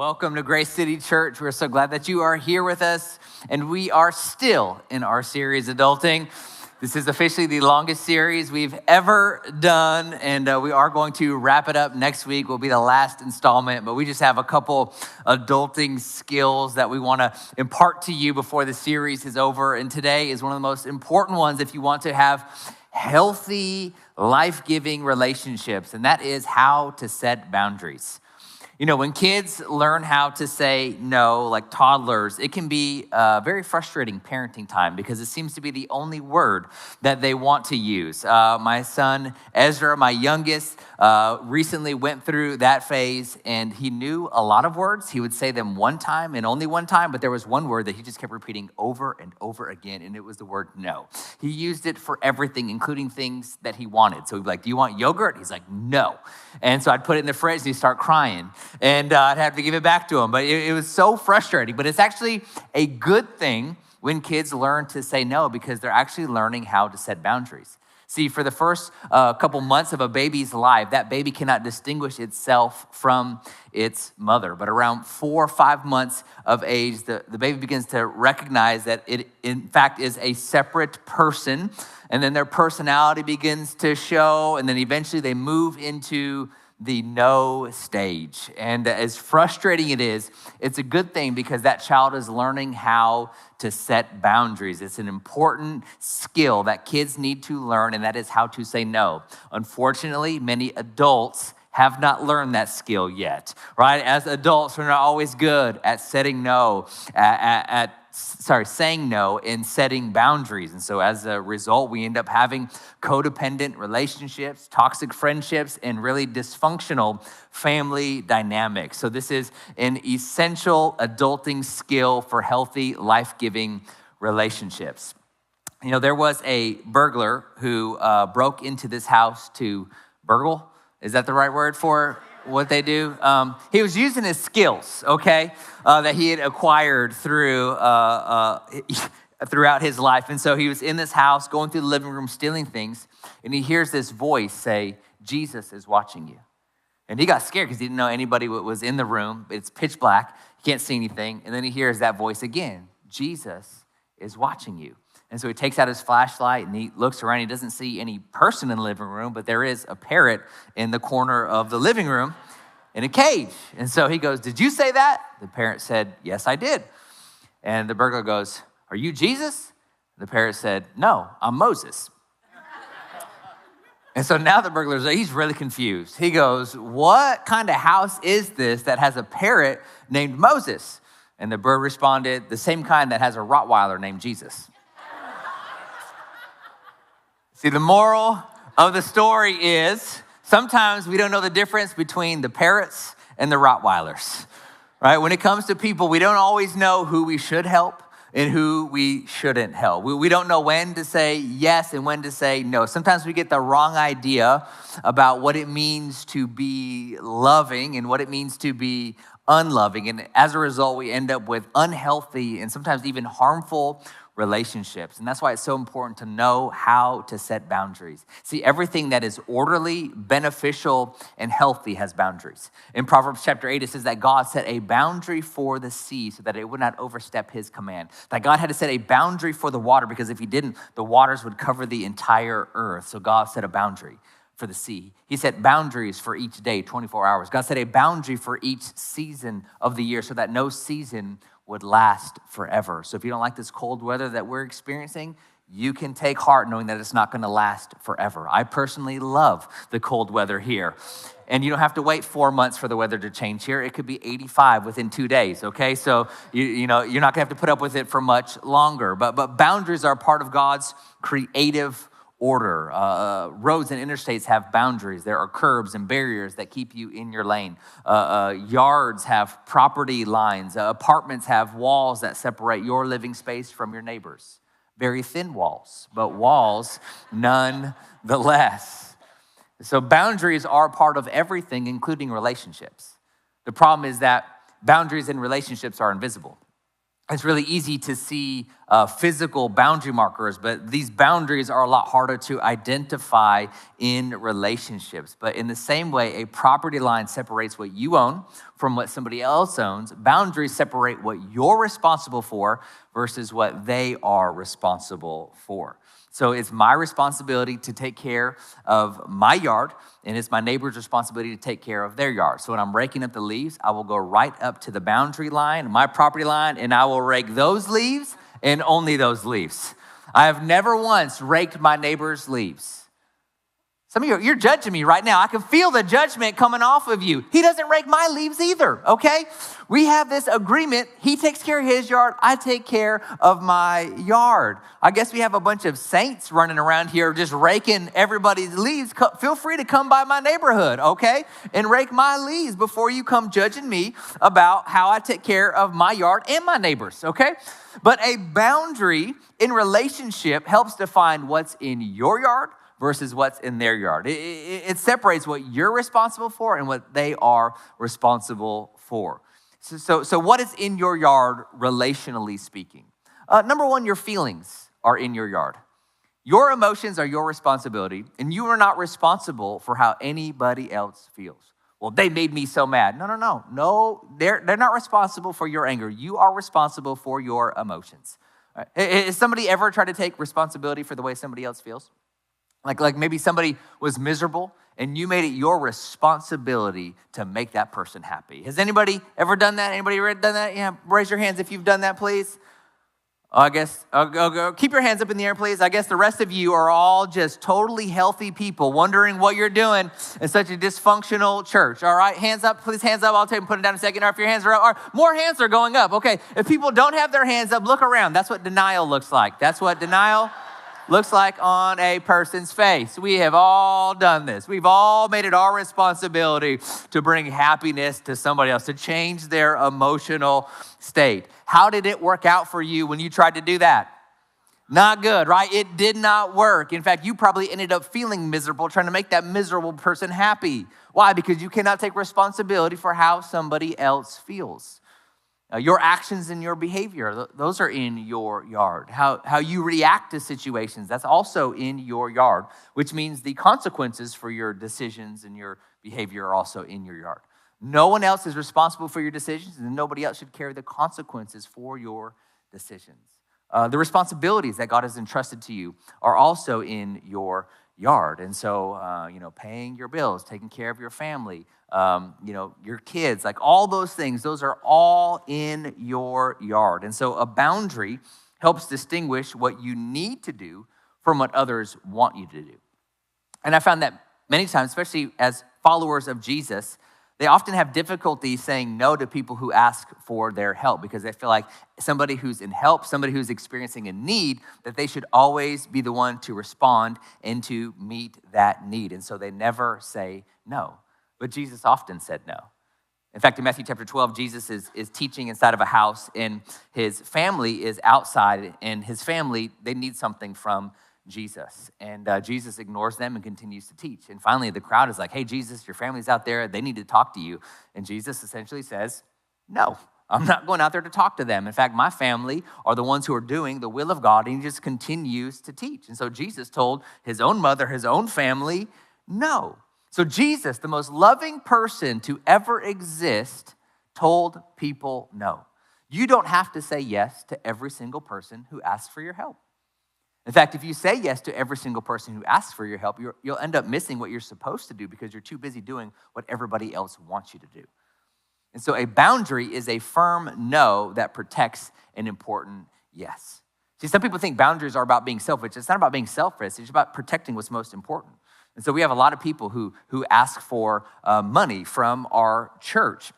Welcome to Grace City Church. We're so glad that you are here with us, and we are still in our series, Adulting. This is officially the longest series we've ever done, and we are going to wrap it up next week. Will be the last installment, but we just have a couple adulting skills that we want to impart to you before the series is over, and today is one of the most important ones if you want to have healthy, life-giving relationships, and that is how to set boundaries. You know, when kids learn how to say no, like toddlers, it can be a very frustrating parenting time because it seems to be the only word that they want to use. My son, Ezra, my youngest, recently went through that phase, and he knew a lot of words. He would say them one time and only one time, but there was one word that he just kept repeating over and over again, and it was the word no. He used it for everything, including things that he wanted. So he'd be like, do you want yogurt? He's like, no. And so I'd put it in the fridge, and he'd start crying. And I'd have to give it back to him. But it was so frustrating. But it's actually a good thing when kids learn to say no because they're actually learning how to set boundaries. See, for the first couple months of a baby's life, that baby cannot distinguish itself from its mother. But around 4 or 5 months of age, the baby begins to recognize that it, in fact, is a separate person. And then their personality begins to show. And then eventually they move into the no stage. And as frustrating it is, it's a good thing because that child is learning how to set boundaries. It's an important skill that kids need to learn, and that is how to say no. Unfortunately, many adults have not learned that skill yet, right? As adults, we're not always good at saying no, saying no and setting boundaries. And so as a result, we end up having codependent relationships, toxic friendships, and really dysfunctional family dynamics. So this is an essential adulting skill for healthy, life-giving relationships. You know, there was a burglar who broke into this house to burgle. Is that the right word for what they do? He was using his skills, okay, that he had acquired throughout his life. And so he was in this house, going through the living room, stealing things, and he hears this voice say, Jesus is watching you. And he got scared because he didn't know anybody was in the room. It's pitch black. He can't see anything. And then he hears that voice again, Jesus is watching you. And so he takes out his flashlight and he looks around. He doesn't see any person in the living room, but there is a parrot in the corner of the living room in a cage. And so he goes, did you say that? The parrot said, yes, I did. And the burglar goes, are you Jesus? The parrot said, no, I'm Moses. And so now the burglar's, he's really confused. He goes, what kind of house is this that has a parrot named Moses? And the bird responded, the same kind that has a Rottweiler named Jesus. See, the moral of the story is sometimes we don't know the difference between the parrots and the Rottweilers, right? When it comes to people, we don't always know who we should help and who we shouldn't help. We don't know when to say yes and when to say no. Sometimes we get the wrong idea about what it means to be loving and what it means to be unloving. And as a result, we end up with unhealthy and sometimes even harmful relationships. And that's why it's so important to know how to set boundaries. See, everything that is orderly, beneficial, and healthy has boundaries. In Proverbs chapter 8, it says that God set a boundary for the sea so that it would not overstep his command. That God had to set a boundary for the water because if he didn't, the waters would cover the entire earth. So God set a boundary for the sea. He set boundaries for each day, 24 hours. God set a boundary for each season of the year so that no season would last forever. So if you don't like this cold weather that we're experiencing, you can take heart knowing that it's not going to last forever. I personally love the cold weather here. And you don't have to wait 4 months for the weather to change here. It could be 85 within 2 days, okay? So, you know, you're not going to have to put up with it for much longer. But boundaries are part of God's creative order. Roads and interstates have boundaries. There are curbs and barriers that keep you in your lane. Yards have property lines. Apartments have walls that separate your living space from your neighbors. Very thin walls, but walls nonetheless. So boundaries are part of everything, including relationships. The problem is that boundaries in relationships are invisible. it's really easy to see physical boundary markers, but these boundaries are a lot harder to identify in relationships. But in the same way, a property line separates what you own from what somebody else owns. Boundaries separate what you're responsible for versus what they are responsible for. So it's my responsibility to take care of my yard, and it's my neighbor's responsibility to take care of their yard. So when I'm raking up the leaves, I will go right up to the boundary line, my property line, and I will rake those leaves and only those leaves. I have never once raked my neighbor's leaves. Some of you, you're judging me right now. I can feel the judgment coming off of you. He doesn't rake my leaves either, okay? We have this agreement. He takes care of his yard. I take care of my yard. I guess we have a bunch of saints running around here just raking everybody's leaves. Feel free to come by my neighborhood, okay? And rake my leaves before you come judging me about how I take care of my yard and my neighbors, okay? But a boundary in relationship helps define what's in your yard versus what's in their yard. It separates what you're responsible for and what they are responsible for. So what is in your yard relationally speaking? Number one, your feelings are in your yard. Your emotions are your responsibility, and you are not responsible for how anybody else feels. Well, they made me so mad. No, they're not responsible for your anger. You are responsible for your emotions. Right? Has somebody ever tried to take responsibility for the way somebody else feels? Like maybe somebody was miserable and you made it your responsibility to make that person happy. Has anybody ever done that? Anybody ever done that? Yeah, raise your hands if you've done that, please. I guess, keep your hands up in the air, please. I guess the rest of you are all just totally healthy people wondering what you're doing in such a dysfunctional church. All right, hands up, please, hands up. I'll take and put it down in a second. Or if your hands are up, or more hands are going up. Okay, if people don't have their hands up, look around. That's what denial looks like. That's what denial looks like on a person's face. We have all done this. We've all made it our responsibility to bring happiness to somebody else, to change their emotional state. How did it work out for you when you tried to do that? Not good, right? It did not work. In fact, you probably ended up feeling miserable trying to make that miserable person happy. Why? Because you cannot take responsibility for how somebody else feels. Your actions and your behavior, those are in your yard. How you react to situations, that's also in your yard, which means the consequences for your decisions and your behavior are also in your yard. No one else is responsible for your decisions, and nobody else should carry the consequences for your decisions. The responsibilities that God has entrusted to you are also in your yard. And so, paying your bills, taking care of your family, your kids, like all those things, those are all in your yard. And so a boundary helps distinguish what you need to do from what others want you to do. And I found that many times, especially as followers of Jesus, they often have difficulty saying no to people who ask for their help because they feel like somebody who's in help, somebody who's experiencing a need, that they should always be the one to respond and to meet that need. And so they never say no. But Jesus often said no. In fact, in Matthew chapter 12, Jesus is teaching inside of a house, and his family is outside, and his family, they need something from Jesus. And Jesus ignores them and continues to teach. And finally, the crowd is like, hey, Jesus, your family's out there. They need to talk to you. And Jesus essentially says, no, I'm not going out there to talk to them. In fact, my family are the ones who are doing the will of God, and he just continues to teach. And so Jesus told his own mother, his own family, no. So Jesus, the most loving person to ever exist, told people no. You don't have to say yes to every single person who asks for your help. In fact, if you say yes to every single person who asks for your help, you'll end up missing what you're supposed to do because you're too busy doing what everybody else wants you to do. And so a boundary is a firm no that protects an important yes. See, some people think boundaries are about being selfish. It's not about being selfish. It's about protecting what's most important. And so we have a lot of people who ask for money from our church.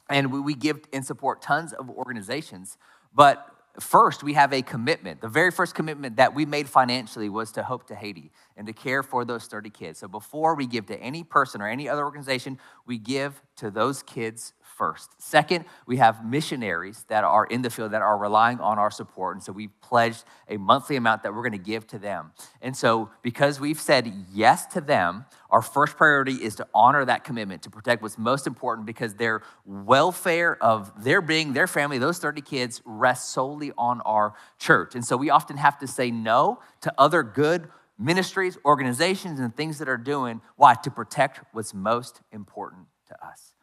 And we give and support tons of organizations. But first, we have a commitment. The very first commitment that we made financially was to Hope to Haiti and to care for those 30 kids. So before we give to any person or any other organization, we give to those kids first. Second, we have missionaries that are in the field that are relying on our support. And so we've pledged a monthly amount that we're going to give to them. And so because we've said yes to them, our first priority is to honor that commitment, to protect what's most important, because their welfare of their being, their family, those 30 kids rests solely on our church. And so we often have to say no to other good ministries, organizations, and things that are doing. Why? To protect what's most important to us.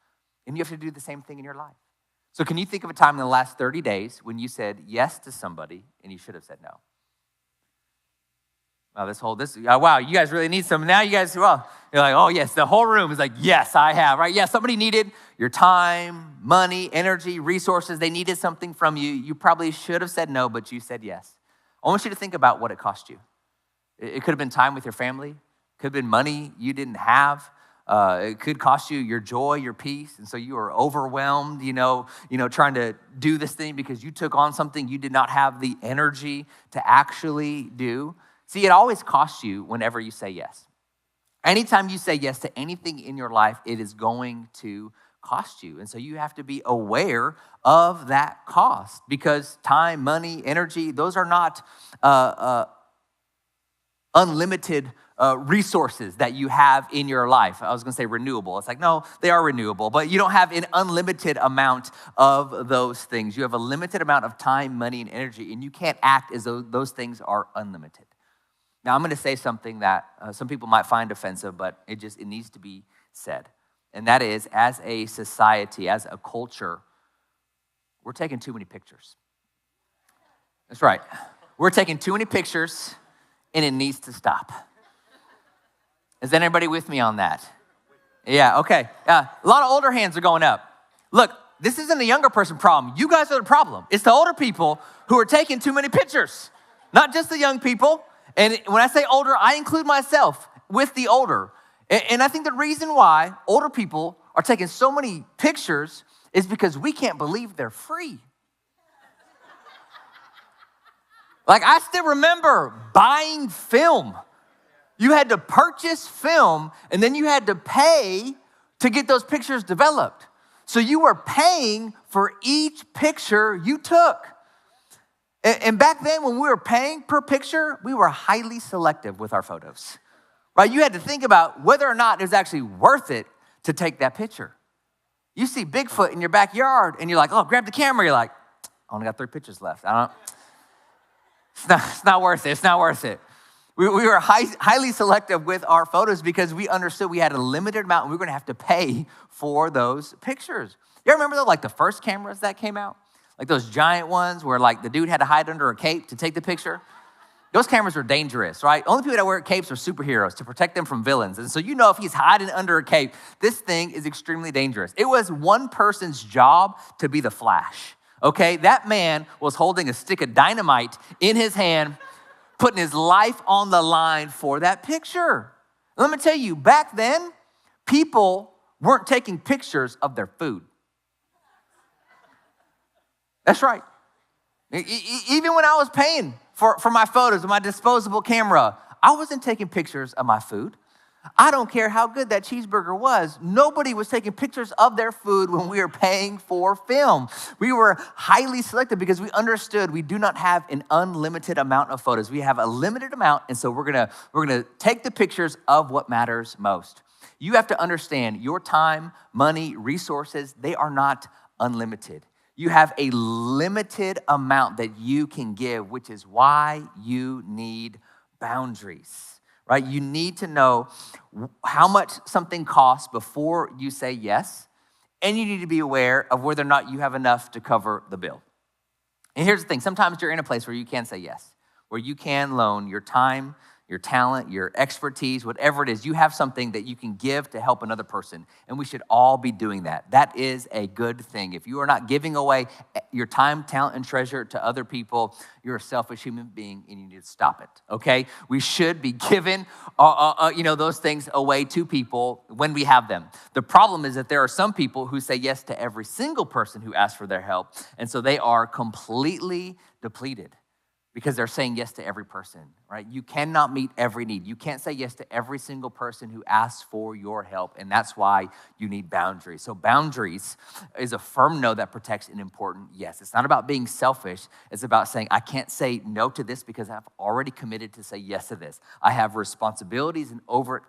And you have to do the same thing in your life. So can you think of a time in the last 30 days when you said yes to somebody and you should have said no? Wow, you guys really need some. Now you guys, well, you're like, oh yes, the whole room is like, yes, I have, right? Yeah, somebody needed your time, money, energy, resources. They needed something from you. You probably should have said no, but you said yes. I want you to think about what it cost you. It could have been time with your family. It could have been money you didn't have. It could cost you your joy, your peace. And so you were overwhelmed, trying to do this thing because you took on something you did not have the energy to actually do. See, it always costs you whenever you say yes. Anytime you say yes to anything in your life, it is going to cost you. And so you have to be aware of that cost, because time, money, energy, those are not unlimited resources that you have in your life. I was going to say renewable. It's like, no, they are renewable, but you don't have an unlimited amount of those things. You have a limited amount of time, money, and energy, and you can't act as though those things are unlimited. Now, I'm going to say something that some people might find offensive, but it needs to be said. And that is, as a society, as a culture, we're taking too many pictures. That's right. We're taking too many pictures, and it needs to stop. Is anybody with me on that? Yeah, okay. A lot of older hands are going up. Look, this isn't a younger person problem. You guys are the problem. It's the older people who are taking too many pictures, not just the young people. And when I say older, I include myself with the older. And I think the reason why older people are taking so many pictures is because we can't believe they're free. Like, I still remember buying film. You had to purchase film, and then you had to pay to get those pictures developed. So you were paying for each picture you took. And back then, when we were paying per picture, we were highly selective with our photos, right? You had to think about whether or not it was actually worth it to take that picture. You see Bigfoot in your backyard, and you're like, oh, grab the camera. You're like, I only got 3 pictures left. It's not worth it. It's not worth it. We were highly selective with our photos because we understood we had a limited amount and we were going to have to pay for those pictures. You remember the first cameras that came out? Like those giant ones where the dude had to hide under a cape to take the picture? Those cameras are dangerous, right? Only people that wear capes are superheroes to protect them from villains. And so if he's hiding under a cape, this thing is extremely dangerous. It was one person's job to be the Flash, okay? That man was holding a stick of dynamite in his hand, putting his life on the line for that picture. Let me tell you, back then, people weren't taking pictures of their food. That's right. Even when I was paying for my photos with my disposable camera, I wasn't taking pictures of my food. I don't care how good that cheeseburger was. Nobody was taking pictures of their food when we were paying for film. We were highly selective because we understood we do not have an unlimited amount of photos. We have a limited amount, and so we're gonna take the pictures of what matters most. You have to understand your time, money, resources, they are not unlimited. You have a limited amount that you can give, which is why you need boundaries, right? You need to know how much something costs before you say yes, and you need to be aware of whether or not you have enough to cover the bill. And here's the thing. Sometimes you're in a place where you can say yes, where you can loan your time, your talent, your expertise, whatever it is. You have something that you can give to help another person, and we should all be doing that. That is a good thing. If you are not giving away your time, talent, and treasure to other people, you're a selfish human being, and you need to stop it, okay? We should be giving those things away to people when we have them. The problem is that there are some people who say yes to every single person who asks for their help, and so they are completely depleted. because they're saying yes to every person, right? You cannot meet every need. You can't say yes to every single person who asks for your help, and that's why you need boundaries. So boundaries is a firm no that protects an important yes. It's not about being selfish. It's about saying, I can't say no to this because I've already committed to say yes to this. I have responsibilities and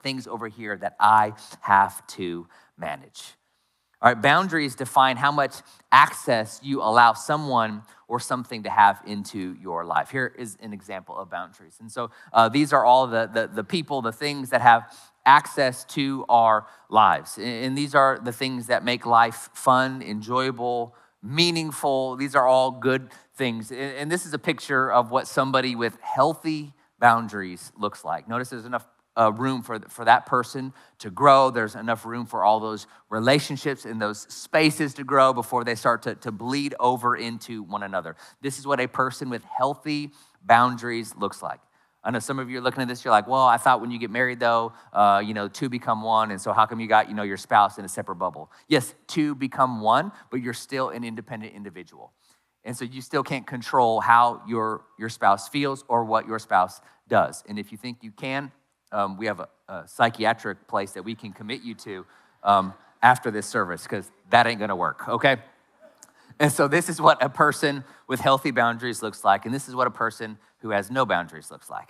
things over here that I have to manage. All right, boundaries define how much access you allow someone or something to have into your life. Here is an example of boundaries. And so these are all the people, the things that have access to our lives. And these are the things that make life fun, enjoyable, meaningful. These are all good things. And this is a picture of what somebody with healthy boundaries looks like. Notice there's enough room for that person to grow. There's enough room for all those relationships and those spaces to grow before they start to bleed over into one another. This is what a person with healthy boundaries looks like. I know some of you are looking at this, you're like, well, I thought when you get married though, two become one, and so how come you got, your spouse in a separate bubble? Yes, two become one, but you're still an independent individual. And so you still can't control how your spouse feels or what your spouse does. And if you think you can, we have a psychiatric place that we can commit you to after this service, because that ain't gonna work, okay? And so this is what a person with healthy boundaries looks like, and this is what a person who has no boundaries looks like.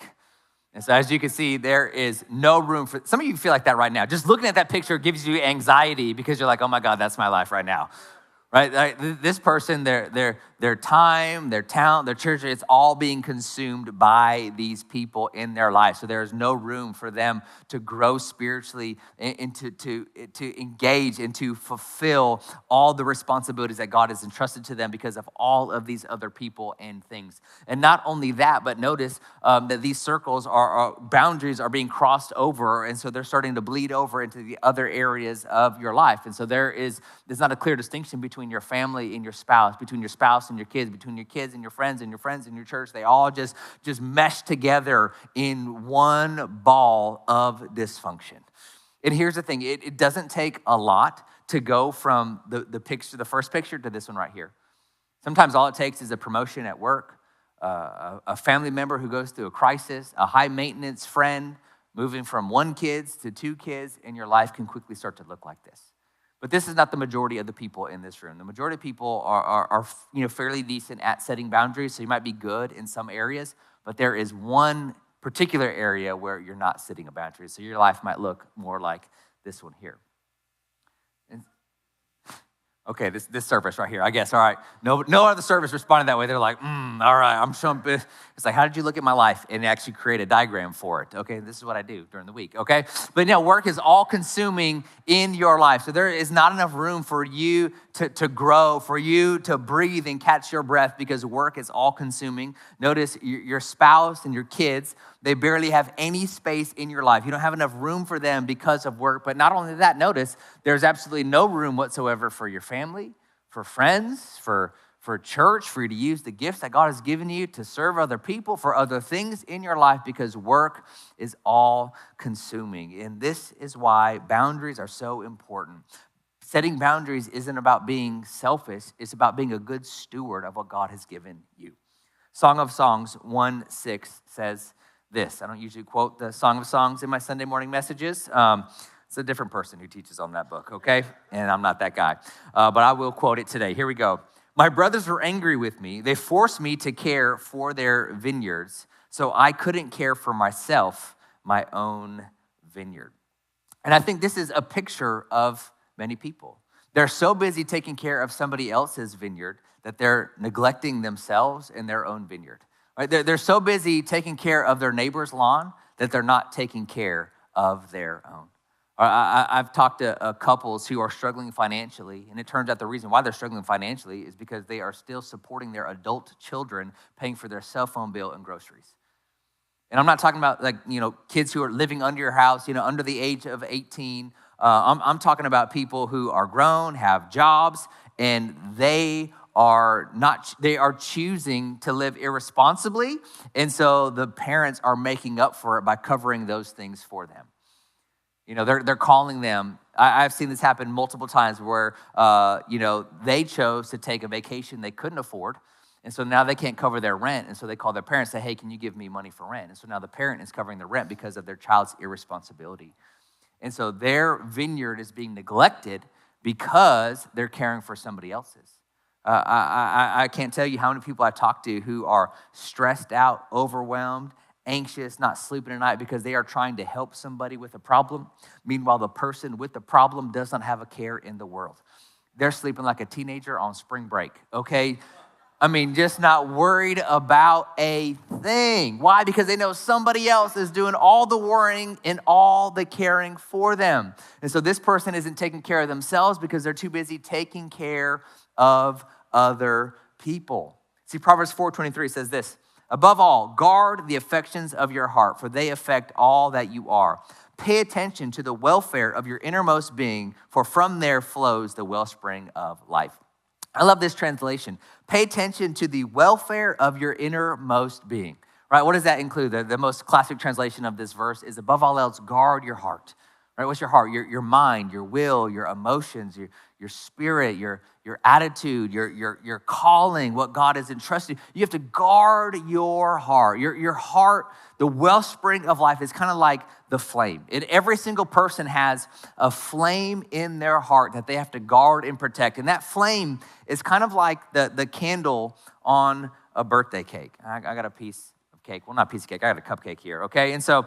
And so as you can see, there is no room for, some of you feel like that right now. Just looking at that picture gives you anxiety because you're like, oh my God, that's my life right now. Right? This person, their time, their talent, their church, it's all being consumed by these people in their life. So there's no room for them to grow spiritually and to engage and to fulfill all the responsibilities that God has entrusted to them because of all of these other people and things. And not only that, but notice that these circles boundaries are being crossed over, and so they're starting to bleed over into the other areas of your life. And so there's not a clear distinction between your family and your spouse, between your spouse and your kids, between your kids and your friends and your church. They all just mesh together in one ball of dysfunction. And here's the thing, it doesn't take a lot to go from the first picture to this one right here. Sometimes all it takes is a promotion at work, a family member who goes through a crisis, a high maintenance friend moving from 1 kid to 2 kids, and your life can quickly start to look like this. But this is not the majority of the people in this room. The majority of people are fairly decent at setting boundaries, so you might be good in some areas, but there is one particular area where you're not setting a boundary. So your life might look more like this one here. Okay, this service right here, I guess. All right, no other service responded that way. They're like, all right, I'm showing. It's like, how did you look at my life and actually create a diagram for it? Okay, this is what I do during the week, okay? But work is all consuming in your life. So there is not enough room for you to grow, for you to breathe and catch your breath because work is all consuming. Notice your spouse and your kids, they barely have any space in your life. You don't have enough room for them because of work. But not only that, notice there's absolutely no room whatsoever for your family, for friends, for church, for you to use the gifts that God has given you to serve other people, for other things in your life, because work is all consuming. And this is why boundaries are so important. Setting boundaries isn't about being selfish. It's about being a good steward of what God has given you. Song of Songs 1:6 says this. I don't usually quote the Song of Songs in my Sunday morning messages. It's a different person who teaches on that book, okay? And I'm not that guy. But I will quote it today. Here we go. My brothers were angry with me. They forced me to care for their vineyards, so I couldn't care for myself, my own vineyard. And I think this is a picture of many people. They're so busy taking care of somebody else's vineyard that they're neglecting themselves and their own vineyard. Right? They're so busy taking care of their neighbor's lawn that they're not taking care of their own. I've talked to couples who are struggling financially, and it turns out the reason why they're struggling financially is because they are still supporting their adult children, paying for their cell phone bill and groceries. And I'm not talking about kids who are living under your house, under the age of 18. I'm talking about people who are grown, have jobs, and they are choosing to live irresponsibly, and so the parents are making up for it by covering those things for them. They're calling them. I've seen this happen multiple times where, they chose to take a vacation they couldn't afford. And so now they can't cover their rent. And so they call their parents and say, hey, can you give me money for rent? And so now the parent is covering the rent because of their child's irresponsibility. And so their vineyard is being neglected because they're caring for somebody else's. I can't tell you how many people I talk to who are stressed out, overwhelmed, anxious, not sleeping at night because they are trying to help somebody with a problem. Meanwhile, the person with the problem doesn't have a care in the world. They're sleeping like a teenager on spring break, okay? I mean, just not worried about a thing. Why? Because they know somebody else is doing all the worrying and all the caring for them. And so this person isn't taking care of themselves because they're too busy taking care of other people. See, Proverbs 4:23 says this, above all, guard the affections of your heart, for they affect all that you are. Pay attention to the welfare of your innermost being, for from there flows the wellspring of life. I love this translation. Pay attention to the welfare of your innermost being. Right? What does that include? The most classic translation of this verse is above all else, guard your heart. Right? What's your heart? Your mind, your will, your emotions, your spirit, your attitude, your calling, what God has entrusted you. You have to guard your heart. Your heart, the wellspring of life is kind of like the flame. Every single person has a flame in their heart that they have to guard and protect. And that flame is kind of like the candle on a birthday cake. I got a piece of cake. Well, not a piece of cake. I got a cupcake here, okay? And so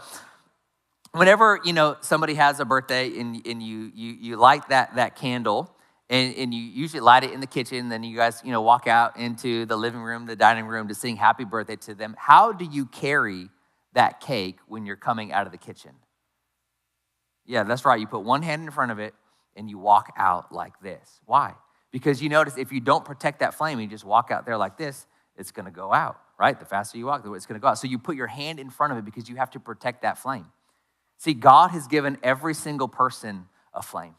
whenever, somebody has a birthday and you light that candle, and you usually light it in the kitchen, then you guys, walk out into the living room, the dining room to sing happy birthday to them. How do you carry that cake when you're coming out of the kitchen? Yeah, that's right. You put one hand in front of it and you walk out like this. Why? Because you notice if you don't protect that flame, you just walk out there like this, it's going to go out, right? The faster you walk, it's going to go out. So you put your hand in front of it because you have to protect that flame. See, God has given every single person a flame.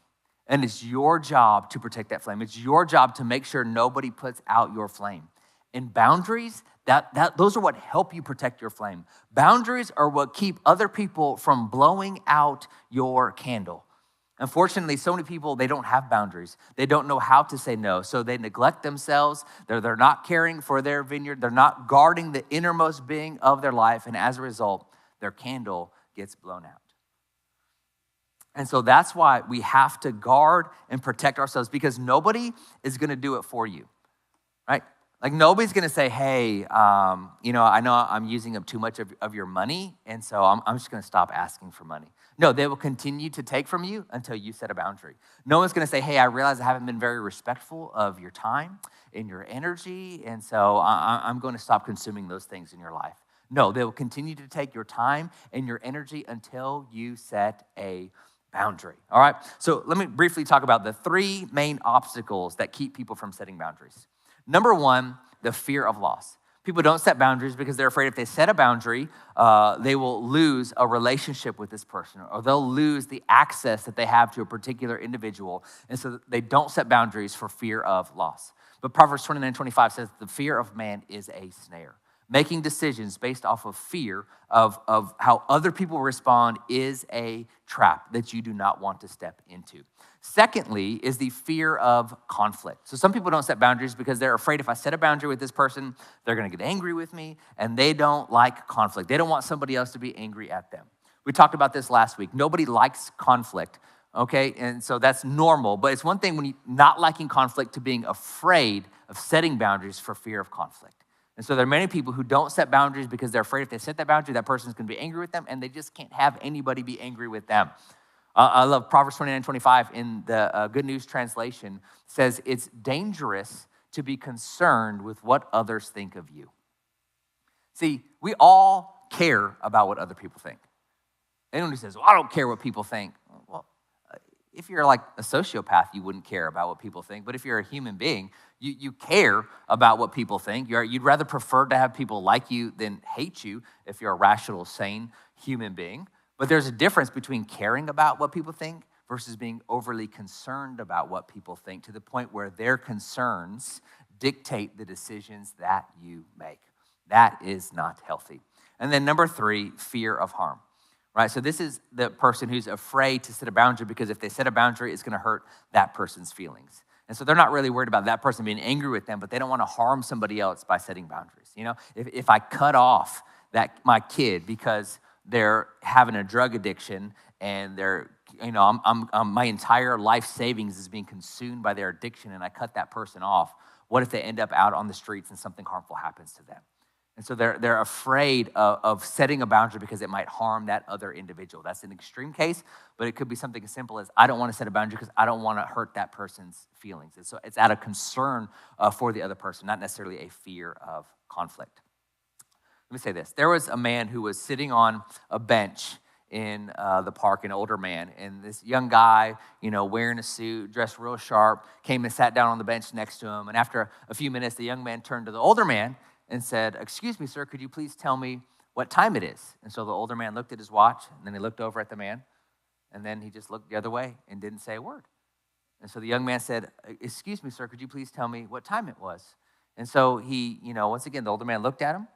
And it's your job to protect that flame. It's your job to make sure nobody puts out your flame. And boundaries, those are what help you protect your flame. Boundaries are what keep other people from blowing out your candle. Unfortunately, so many people, they don't have boundaries. They don't know how to say no, so they neglect themselves. They're not caring for their vineyard. They're not guarding the innermost being of their life, and as a result, their candle gets blown out. And so that's why we have to guard and protect ourselves, because nobody is going to do it for you, right? Like nobody's going to say, hey, I know I'm using up too much of your money, and so I'm just going to stop asking for money. No, they will continue to take from you until you set a boundary. No one's going to say, hey, I realize I haven't been very respectful of your time and your energy, and so I'm going to stop consuming those things in your life. No, they will continue to take your time and your energy until you set a boundary. All right, so let me briefly talk about the three main obstacles that keep people from setting boundaries. Number one, the fear of loss. People don't set boundaries because they're afraid if they set a boundary, they will lose a relationship with this person, or they'll lose the access that they have to a particular individual. And so they don't set boundaries for fear of loss. But Proverbs 29:25 says, the fear of man is a snare. Making decisions based off of fear of how other people respond is a trap that you do not want to step into. Secondly is the fear of conflict. So some people don't set boundaries because they're afraid if I set a boundary with this person, they're going to get angry with me, and they don't like conflict. They don't want somebody else to be angry at them. We talked about this last week. Nobody likes conflict, okay? And so that's normal, but it's one thing when you're not liking conflict to being afraid of setting boundaries for fear of conflict. And so there are many people who don't set boundaries because they're afraid if they set that boundary, that person's going to be angry with them, and they just can't have anybody be angry with them. I love Proverbs 29:25 in the Good News Translation says, it's dangerous to be concerned with what others think of you. See, we all care about what other people think. Anyone who says, well, I don't care what people think. Well, if you're like a sociopath, you wouldn't care about what people think. But if you're a human being, you care about what people think. You'd rather prefer to have people like you than hate you if you're a rational, sane human being. But there's a difference between caring about what people think versus being overly concerned about what people think to the point where their concerns dictate the decisions that you make. That is not healthy. And then number three, fear of harm. Right? So this is the person who's afraid to set a boundary because if they set a boundary, it's going to hurt that person's feelings. And so they're not really worried about that person being angry with them, but they don't want to harm somebody else by setting boundaries. If I cut off my kid because they're having a drug addiction and they're, my entire life savings is being consumed by their addiction, and I cut that person off, what if they end up out on the streets and something harmful happens to them? And so they're afraid of setting a boundary because it might harm that other individual. That's an extreme case, but it could be something as simple as, I don't want to set a boundary because I don't want to hurt that person's feelings. And so it's out of concern for the other person, not necessarily a fear of conflict. Let me say this. There was a man who was sitting on a bench in the park, an older man, and this young guy, wearing a suit, dressed real sharp, came and sat down on the bench next to him. And after a few minutes, the young man turned to the older man and said, "Excuse me, sir, could you please tell me what time it is?" And so the older man looked at his watch, and then he looked over at the man, and then he just looked the other way and didn't say a word. And so the young man said, "Excuse me, sir, could you please tell me what time it was?" And so he, once again, the older man looked at him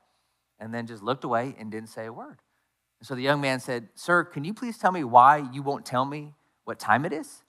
and then just looked away and didn't say a word. And so the young man said, "Sir, can you please tell me why you won't tell me what time it is?"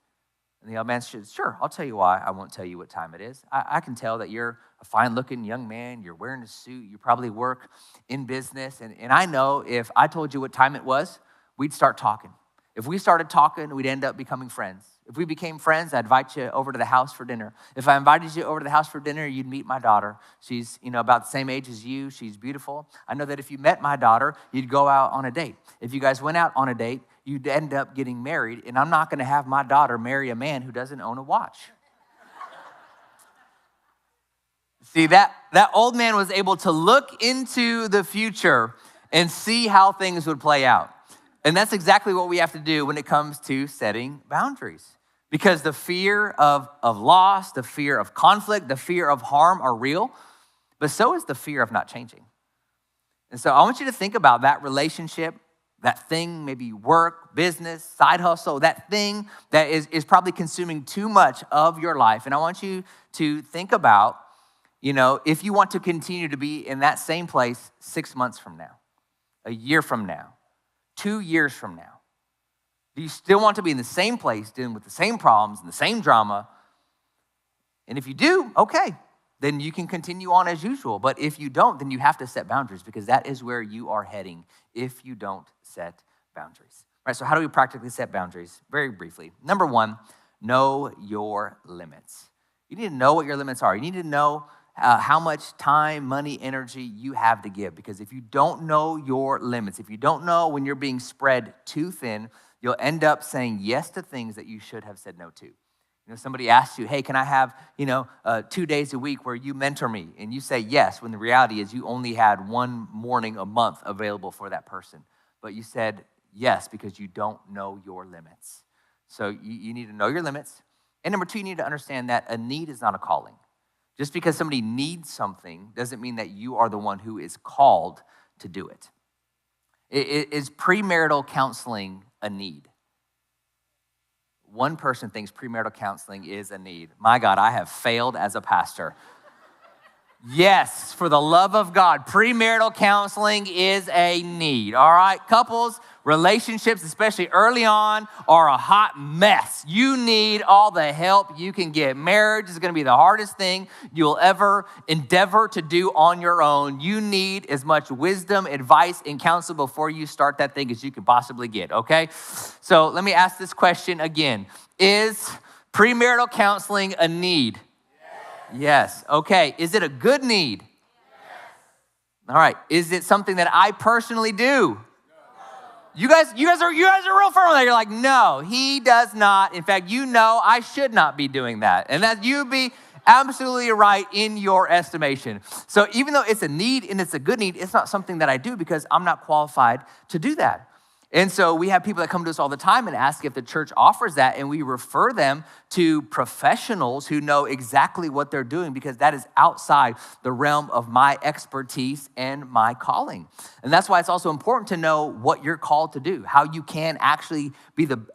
And the young man said, "Sure, I'll tell you why I won't tell you what time it is. I can tell that you're a fine-looking young man. You're wearing a suit. You probably work in business. And I know if I told you what time it was, we'd start talking. If we started talking, we'd end up becoming friends. If we became friends, I'd invite you over to the house for dinner. If I invited you over to the house for dinner, you'd meet my daughter. She's, about the same age as you. She's beautiful. I know that if you met my daughter, you'd go out on a date. If you guys went out on a date, you'd end up getting married, and I'm not going to have my daughter marry a man who doesn't own a watch." See, that old man was able to look into the future and see how things would play out. And that's exactly what we have to do when it comes to setting boundaries. Because the fear of loss, the fear of conflict, the fear of harm are real, but so is the fear of not changing. And so I want you to think about that relationship, that thing, maybe work, business, side hustle, that thing that is probably consuming too much of your life. And I want you to think about, if you want to continue to be in that same place 6 months from now, a year from now, 2 years from now. Do you still want to be in the same place, dealing with the same problems and the same drama? And if you do, okay, then you can continue on as usual. But if you don't, then you have to set boundaries, because that is where you are heading if you don't set boundaries. All right, so how do we practically set boundaries? Very briefly. Number one, know your limits. You need to know what your limits are. You need to know how much time, money, energy you have to give. Because if you don't know your limits, if you don't know when you're being spread too thin, you'll end up saying yes to things that you should have said no to. Somebody asks you, "Hey, can I have, 2 days a week where you mentor me?" And you say yes, when the reality is you only had one morning a month available for that person. But you said yes because you don't know your limits. So you need to know your limits. And number two, you need to understand that a need is not a calling. Just because somebody needs something doesn't mean that you are the one who is called to do it. Is premarital counseling a need? One person thinks premarital counseling is a need. My God, I have failed as a pastor. Yes, for the love of God, premarital counseling is a need. All right, couples, relationships, especially early on, are a hot mess. You need all the help you can get. Marriage is going to be the hardest thing you'll ever endeavor to do on your own. You need as much wisdom, advice, and counsel before you start that thing as you can possibly get, okay? So let me ask this question again. Is premarital counseling a need? Yes. Okay. Is it a good need? Yes. All right. Is it something that I personally do? No. You guys are real firm on that. You're like, no, he does not. In fact, I should not be doing that. And that you'd be absolutely right in your estimation. So even though it's a need and it's a good need, it's not something that I do because I'm not qualified to do that. And so we have people that come to us all the time and ask if the church offers that, and we refer them to professionals who know exactly what they're doing, because that is outside the realm of my expertise and my calling. And that's why it's also important to know what you're called to do, how you can actually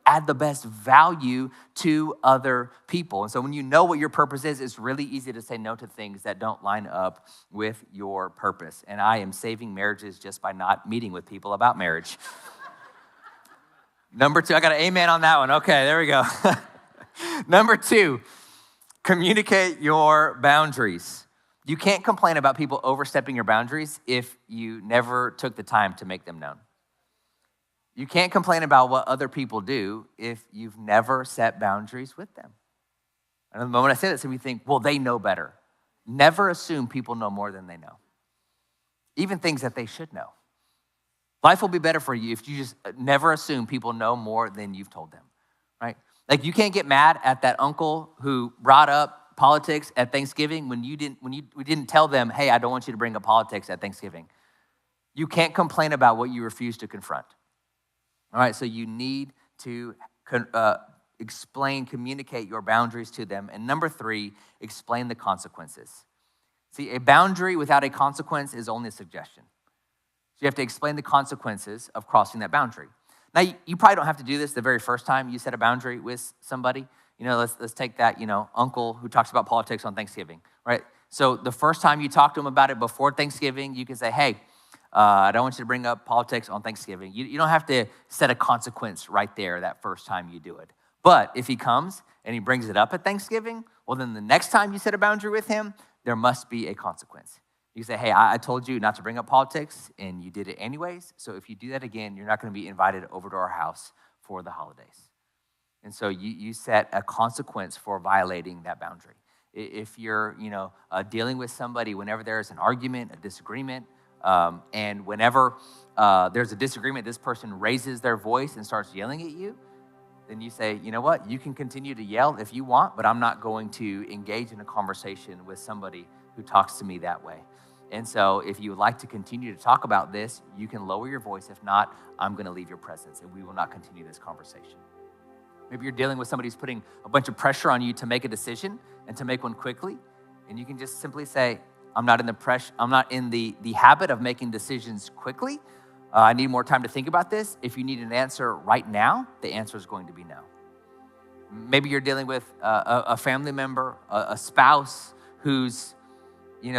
add the best value to other people. And so when you know what your purpose is, it's really easy to say no to things that don't line up with your purpose. And I am saving marriages just by not meeting with people about marriage. Number two, I got an amen on that one. Okay, there we go. Number two, Communicate your boundaries. You can't complain about people overstepping your boundaries if you never took the time to make them known. You can't complain about what other people do if you've never set boundaries with them. And the moment I say that, so we think, well, they know better. Never assume people know more than they know, even things that they should know. Life will be better for you if you just never assume people know more than you've told them, right? Like you can't get mad at that uncle who brought up politics at Thanksgiving when we didn't tell them, hey, I don't want you to bring up politics at Thanksgiving. You can't complain about what you refuse to confront. All right, so you need to communicate your boundaries to them. And number 3, explain the consequences. See, a boundary without a consequence is only a suggestion. So you have to explain the consequences of crossing that boundary. Now, you probably don't have to do this the very first time you set a boundary with somebody. Let's take that, uncle who talks about politics on Thanksgiving, right? So the first time you talk to him about it before Thanksgiving, you can say, hey, I don't want you to bring up politics on Thanksgiving. You don't have to set a consequence right there that first time you do it. But if he comes and he brings it up at Thanksgiving, well, then the next time you set a boundary with him, there must be a consequence. You say, hey, I told you not to bring up politics, and you did it anyways. So if you do that again, you're not going to be invited over to our house for the holidays. And so you set a consequence for violating that boundary. If you're, dealing with somebody, whenever there's an argument, a disagreement, and whenever there's a disagreement, this person raises their voice and starts yelling at you, then you say, you know what, you can continue to yell if you want, but I'm not going to engage in a conversation with somebody who talks to me that way. And so if you would like to continue to talk about this, you can lower your voice. If not, I'm going to leave your presence and we will not continue this conversation. Maybe you're dealing with somebody who's putting a bunch of pressure on you to make a decision and to make one quickly. And you can just simply say, I'm not in the habit of making decisions quickly. I need more time to think about this. If you need an answer right now, the answer is going to be no. Maybe you're dealing with a family member, a spouse who's,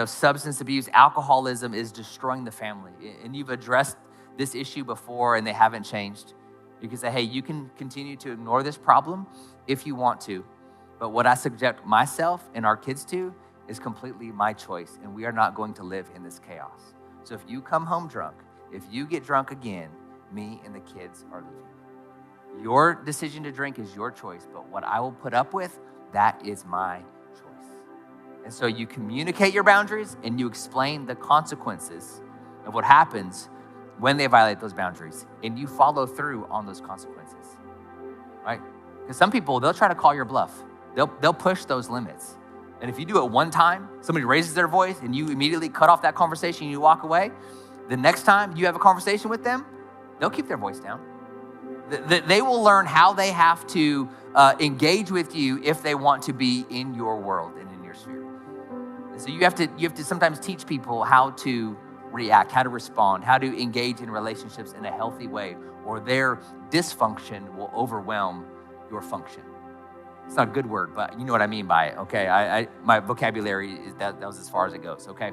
substance abuse, alcoholism is destroying the family. And you've addressed this issue before and they haven't changed. You can say, hey, you can continue to ignore this problem if you want to. But what I subject myself and our kids to is completely my choice. And we are not going to live in this chaos. So if you come home drunk, if you get drunk again, me and the kids are leaving. Your decision to drink is your choice, but what I will put up with, that is my choice. And so you communicate your boundaries and you explain the consequences of what happens when they violate those boundaries, and you follow through on those consequences, right? Because some people, they'll try to call your bluff. They'll push those limits. And if you do it one time, somebody raises their voice and you immediately cut off that conversation and you walk away, the next time you have a conversation with them, they'll keep their voice down. They will learn how they have to engage with you if they want to be in your world and in your sphere. And so you have to sometimes teach people how to react, how to respond, how to engage in relationships in a healthy way, or their dysfunction will overwhelm your function. It's not a good word, but you know what I mean by it, okay? My vocabulary, that was as far as it goes, okay?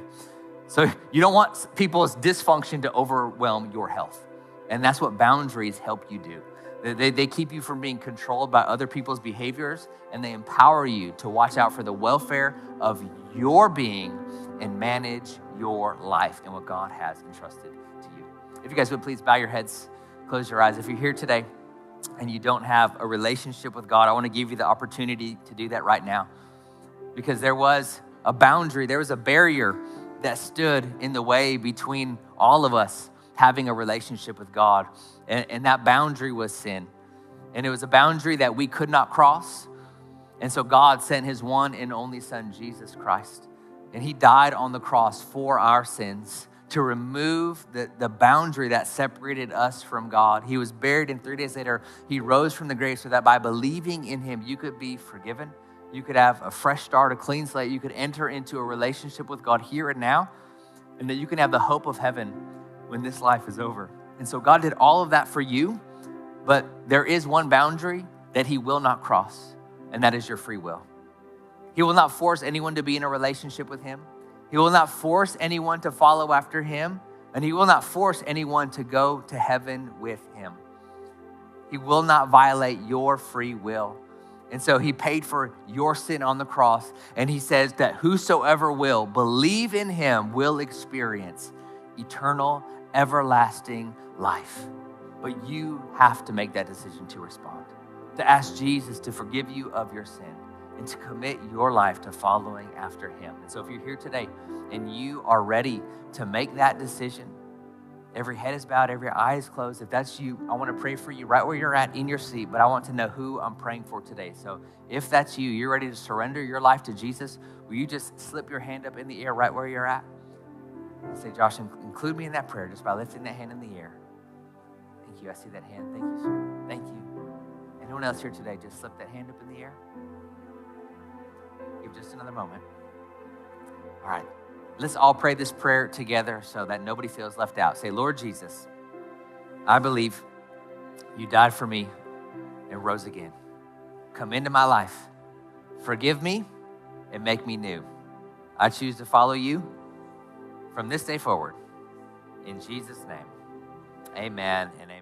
So you don't want people's dysfunction to overwhelm your health. And that's what boundaries help you do. They keep you from being controlled by other people's behaviors, and they empower you to watch out for the welfare of your being and manage your life and what God has entrusted to you. If you guys would please bow your heads, close your eyes. If you're here today and you don't have a relationship with God, I want to give you the opportunity to do that right now, because there was a boundary, there was a barrier that stood in the way between all of us having a relationship with God. And that boundary was sin. And it was a boundary that we could not cross. And so God sent his one and only son, Jesus Christ. And he died on the cross for our sins to remove the boundary that separated us from God. He was buried, and 3 days later, he rose from the grave so that by believing in him, you could be forgiven. You could have a fresh start, a clean slate. You could enter into a relationship with God here and now, and that you can have the hope of heaven when this life is over. And so God did all of that for you, but there is one boundary that he will not cross, and that is your free will. He will not force anyone to be in a relationship with him. He will not force anyone to follow after him, and he will not force anyone to go to heaven with him. He will not violate your free will. And so he paid for your sin on the cross. And he says that whosoever will believe in him will experience eternal, everlasting life. But you have to make that decision to respond, to ask Jesus to forgive you of your sin and to commit your life to following after him. And so if you're here today and you are ready to make that decision, every head is bowed, every eye is closed. If that's you, I want to pray for you right where you're at in your seat, but I want to know who I'm praying for today. So if that's you, you're ready to surrender your life to Jesus, will you just slip your hand up in the air right where you're at? And say, Josh, include me in that prayer just by lifting that hand in the air. Thank you. I see that hand. Thank you, sir. Thank you. Anyone else here today, just slip that hand up in the air. Give just another moment. All right. Let's all pray this prayer together so that nobody feels left out. Say, Lord Jesus, I believe you died for me and rose again. Come into my life. Forgive me and make me new. I choose to follow you from this day forward. In Jesus' name, amen and amen.